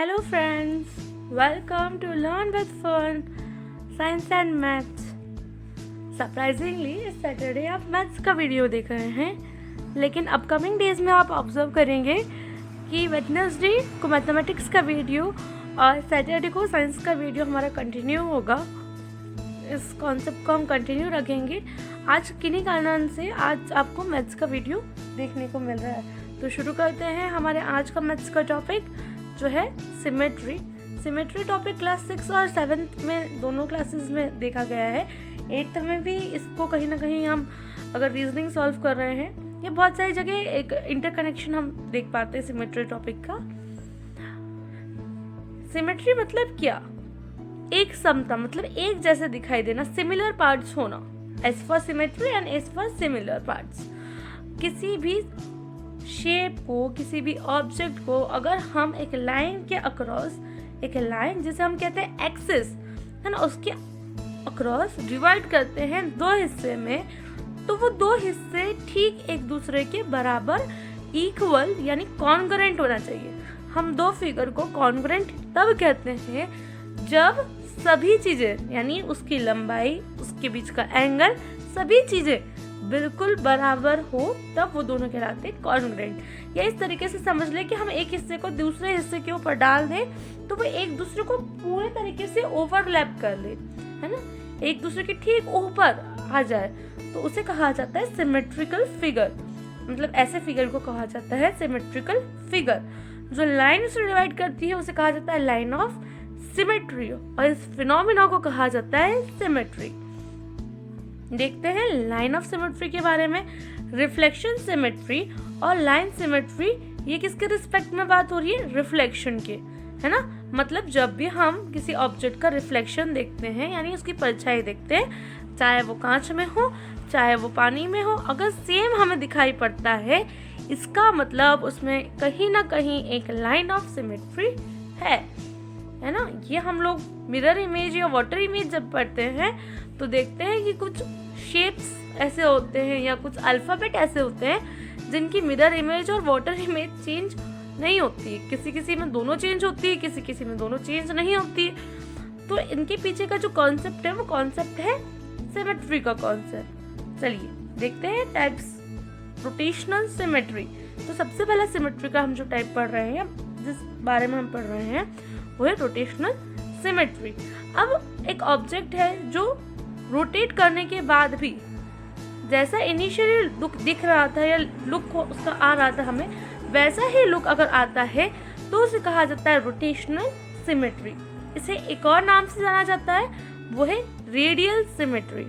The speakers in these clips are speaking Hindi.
Hello friends, welcome to Learn with Fun, Science and Maths। Surprisingly इस सैटरडे आप मैथ्स का वीडियो देख रहे हैं, लेकिन अपकमिंग डेज में आप ऑब्जर्व करेंगे कि वेडनेसडे को मैथमेटिक्स का वीडियो और सैटरडे को साइंस का वीडियो हमारा कंटिन्यू होगा। इस कॉन्सेप्ट को हम कंटिन्यू रखेंगे। आज किन्हीं कारण से आज आपको मैथ्स का वीडियो देखने को मिल रहा है। तो शुरू करते हैं हमारे आज का मैथ्स का टॉपिक, जो है सिमेट्री टॉपिक क्लास 6 और 7th में दोनों क्लासेस में देखा गया है। 8th में भी इसको कहीं ना कहीं हम अगर रीजनिंग सॉल्व कर रहे हैं, ये बहुत सारी जगह एक इंटरकनेक्शन हम देख पाते हैं सिमेट्री टॉपिक का। सिमेट्री मतलब क्या? एक समता, मतलब एक जैसे दिखाई देना, सिमिलर पार्ट्स होना। As for symmetry and as for similar parts. किसी भी शेप को, किसी भी ऑब्जेक्ट को अगर हम एक लाइन के अक्रॉस, एक लाइन जिसे हम कहते हैं एक्सिस, है ना, उसके अक्रॉस डिवाइड करते हैं दो हिस्से में, तो वो दो हिस्से ठीक एक दूसरे के बराबर इक्वल यानी कॉन्ग्रुएंट होना चाहिए। हम दो फिगर को कॉन्ग्रुएंट तब कहते हैं जब सभी चीज़ें यानी उसकी लंबाई, उसके बीच का एंगल, सभी चीज़ें बिल्कुल बराबर हो, तब वो दोनों कहलाते हैं कॉन्ग्रुएंट। या इस तरीके से समझ ले कि हम एक हिस्से को दूसरे हिस्से के ऊपर डाल दें तो वो एक दूसरे को पूरे तरीके से ओवरलैप कर ले, है ना, एक दूसरे के ठीक ऊपर आ जाए, तो उसे कहा जाता है सिमेट्रिकल फिगर। मतलब ऐसे फिगर को कहा जाता है सिमेट्रिकल फिगर। जो लाइन से डिवाइड करती है उसे कहा जाता है लाइन ऑफ सिमेट्री, और इस फिनोमिना को कहा जाता है सिमेट्री। देखते हैं लाइन ऑफ सिमेट्री के बारे में। रिफ्लेक्शन सिमेट्री और लाइन सिमेट्री, ये किसके रिस्पेक्ट में बात हो रही है? रिफ्लेक्शन के, है ना। मतलब जब भी हम किसी ऑब्जेक्ट का रिफ्लेक्शन देखते हैं यानी उसकी परछाई देखते हैं, चाहे वो कांच में हो चाहे वो पानी में हो, अगर सेम हमें दिखाई पड़ता है, इसका मतलब उसमें कहीं ना कहीं एक लाइन ऑफ सिमेट्री है ना। ये हम लोग मिरर इमेज या वाटर इमेज जब पढ़ते हैं तो देखते हैं कि कुछ शेप्स ऐसे होते हैं या कुछ अल्फ़ाबेट ऐसे होते हैं जिनकी मिरर इमेज और वाटर इमेज चेंज नहीं होती। किसी किसी में दोनों चेंज होती है, किसी किसी में दोनों चेंज नहीं होती। तो इनके पीछे का जो कॉन्सेप्ट है वो कॉन्सेप्ट है सिमेट्री का कॉन्सेप्ट। चलिए देखते हैं टाइप्स। रोटेशनल सिमेट्री, तो सबसे पहला सिमेट्री का हम जो टाइप पढ़ रहे हैं, जिस बारे में हम पढ़ रहे हैं, वो है रोटेशनल सिमेट्री। अब एक ऑब्जेक्ट है जो रोटेट करने के बाद भी जैसा इनिशियली लुक दिख रहा था या लुक उसका आ रहा था हमें, वैसा ही लुक अगर आता है तो उसे कहा जाता है रोटेशनल सिमेट्री। इसे एक और नाम से जाना जाता है, वो है radial symmetry.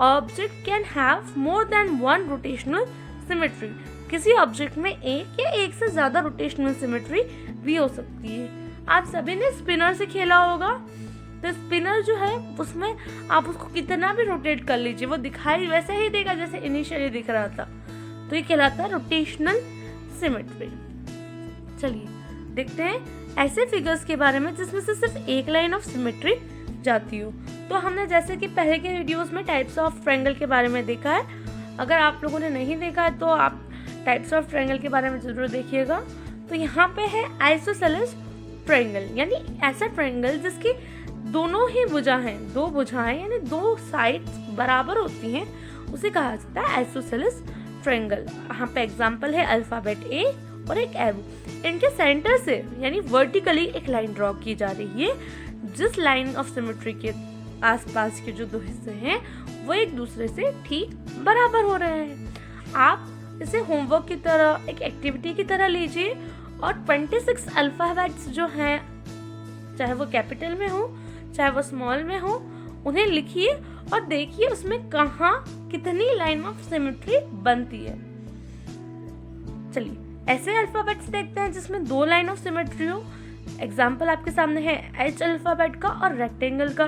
Object can have more than one rotational symmetry. किसी ऑब्जेक्ट में एक या एक से ज़्यादा रोटेशनल सिमेट्री भी हो सकती है। आप सभी ने स्पिनर से खेला होगा, तो स्पिनर जो है उसमें आप उसको कितना भी रोटेट कर लीजिए, वो दिखाई वैसे ही देगा जैसे इनिशियली दिख रहा था। तो ये कहलाता है रोटेशनल सिमेट्री। चलिए देखते हैं ऐसे फिगर्स के बारे में जिसमें से सिर्फ एक लाइन ऑफ सिमेट्री जाती हो। तो हमने जैसे कि पहले के वीडियोस में टाइप्स ऑफ ट्रायंगल के बारे में देखा है। अगर आप लोगों ने नहीं देखा है तो आप टाइप्स ऑफ ट्रायंगल के बारे में जरूर देखिएगा। तो यहाँ पे है आइसोसेलेस ट्रायंगल, यानी ऐसा ट्रायंगल जिसकी दोनों ही भुजा हैं, दो भुजाएं यानी दो साइड्स बराबर होती हैं, उसे कहा जाता है आइसोसेलेस ट्रायंगल। यहाँ पे एग्जांपल है अल्फाबेट ए और एक एरो। इनके सेंटर से यानी वर्टिकली एक लाइन ड्रॉ की जा रही है, जिस लाइन ऑफ सिमेट्री के आसपास के जो दो हिस्से हैं वो एक दूसरे से ठीक बराबर हो रहे हैं। आप इसे होमवर्क की तरह, एक एक्टिविटी की तरह लीजिए और 26 अल्फाबेट्स जो हैं, चाहे वो कैपिटल में हो चाहे वो स्मॉल में हो, उन्हें लिखिए और देखिए उसमें कहाँ कितनी लाइन ऑफ सिमेट्री बनती है। चलिए ऐसे अल्फाबेट्स देखते हैं जिसमें दो लाइन ऑफ सिमेट्री हो। एग्जाम्पल आपके सामने है एच अल्फाबेट का और रेक्टेंगल का।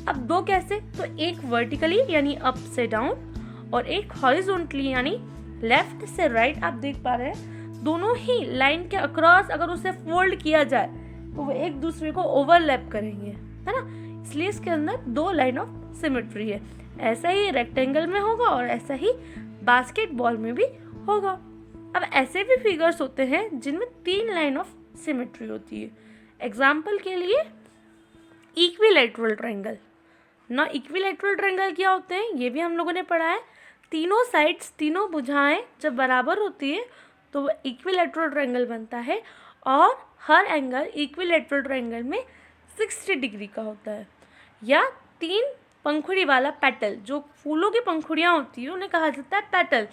अब दो कैसे? तो एक वर्टिकली यानी अप से डाउन और एक हॉरिजॉन्टली यानी लेफ्ट से राइट। आप देख पा रहे हैं दोनों ही लाइन के अक्रॉस अगर उसे फोल्ड किया जाए तो वो एक दूसरे को ओवरलैप करेंगे, है ना। इसलिए इसके अंदर दो लाइन ऑफ सिमेट्री है। ऐसा ही रेक्टेंगल में होगा और ऐसा ही बास्केटबॉल में भी होगा। अब ऐसे भी फिगर्स होते हैं जिनमें तीन लाइन ऑफ सिमेट्री होती है। एग्जाम्पल के लिए इक्विलैटरल ट्रायंगल ना, इक्विलैटरल ट्रायंगल क्या होते हैं ये भी हम लोगों ने पढ़ा है। तीनों साइड्स, तीनों भुजाएं जब बराबर होती है तो वो इक्विलैटरल ट्रायंगल बनता है, और हर एंगल इक्विलैटरल ट्रायंगल में 60 डिग्री का होता है। या 3 पंखुड़ी वाला पेटल, जो फूलों की पंखुड़ियाँ होती है उन्हें कहा जाता है पेटल।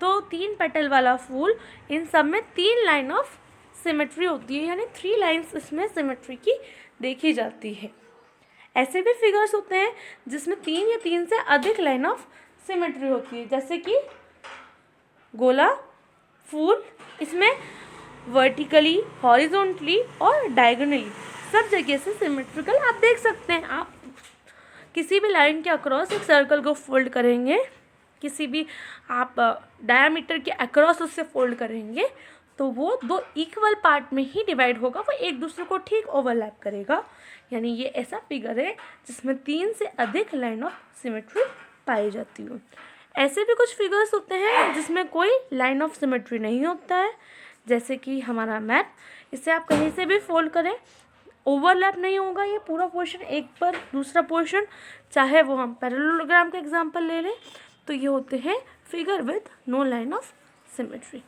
तो 3 पेटल वाला फूल, इन सब में 3 लाइन ऑफ सिमेट्री होती है, यानी 3 लाइन्स इसमें सिमेट्री की देखी जाती है। ऐसे भी फिगर्स होते हैं जिसमें 3 या 3 से अधिक लाइन ऑफ सिमेट्री होती है, जैसे कि गोला फूल, इसमें वर्टिकली, हॉरिजॉन्टली और डायगोनली सब जगह से सिमेट्रिकल आप देख सकते हैं। आप किसी भी लाइन के अक्रॉस एक सर्कल को फोल्ड करेंगे, किसी भी आप डायमीटर के अक्रॉस उससे फोल्ड करेंगे तो वो 2 इक्वल पार्ट में ही डिवाइड होगा, वो एक दूसरे को ठीक ओवरलैप करेगा। यानी ये ऐसा फिगर है जिसमें 3 से अधिक लाइन ऑफ सिमेट्री पाई जाती है। ऐसे भी कुछ फिगर्स होते हैं जिसमें कोई लाइन ऑफ सिमेट्री नहीं होता है, जैसे कि हमारा मैप। इसे आप कहीं से भी फोल्ड करें, ओवरलैप नहीं होगा ये पूरा पोर्शन एक पर दूसरा पोर्शन, चाहे वो हम पैरेललोग्राम का एग्जांपल ले लें। तो ये होते हैं figure with no line of symmetry.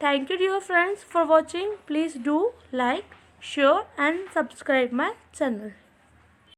Thank you dear friends for watching. Please do like, share and subscribe my channel.